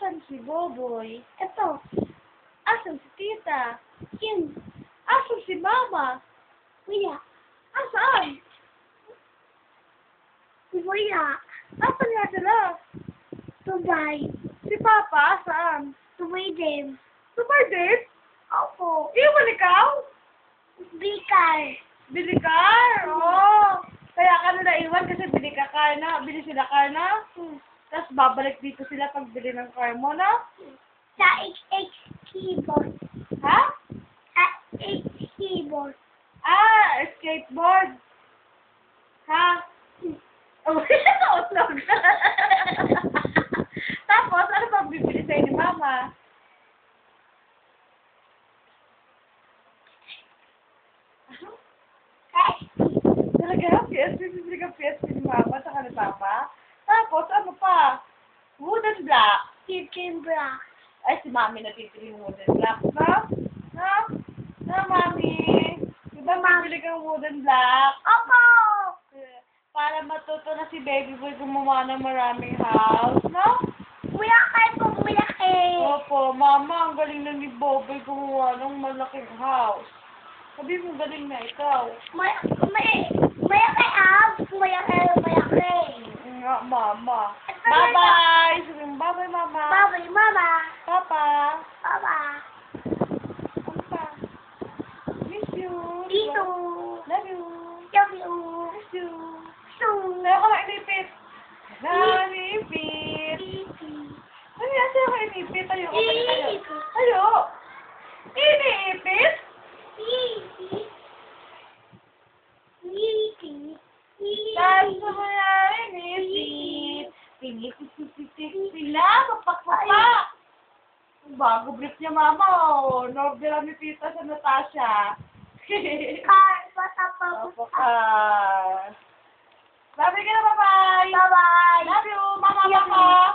Asan si Boboy? Ito. Asan si Tita? Kim. Asan si Mama? Kuya. Asan? Si Kuya. Asan nga sila? Subay. Si Papa, saan? Subay din. Subay din? Opo. Iwan ikaw? Bilikar. Bilikar? Oo. Kaya ka na naiwan kasi bili sila car na. Tapos babalik dito sila pag bili ng car mo, no? Sa XX keyboard. Ha? Sa X keyboard. Ah, skateboard. Ha? Oh, nautlog. Tapos, ano ba bibili sa'yo ni Mama? Talaga? PSP? Bibili ka PSP ni Mama saka ni Papa? Tapos, ano pa? Wooden block. Wooden block. Ay, si Mami natitili ng wooden block, no? No? No, Mami? Diba bibili kang wooden block? Opo! Para matuto na si Baby Boy gumawa ng maraming house, no? Malaki po, malaki. Opo, Mama, ang galing na ni Boboy gumawa ng malaking house. Sabi mo, galing na ikaw. Malaki house, malaki. Nga, Mama. Bye-bye! Sabi mo, bye-bye, Mama. Bye-bye, Mama. Papa. Papa. Ano pa? Miss you. Dito. Love you. Love you. Miss you. Tayo ka lang inipit. Nanipit. Ano yan? Sa'yo ka inipit? Tayo ka pa tayo. Tayo. Inipit? Dahil sa mga inipit. Pinipit sila. Mapak-mapak. Bago brief niya, Mama. Oh. Nobela ni Tita sa Natasha. Car. Bata pa. Opo, car. Sabi ka na, bye-bye! Bye-bye! Love you, Mama, Papa!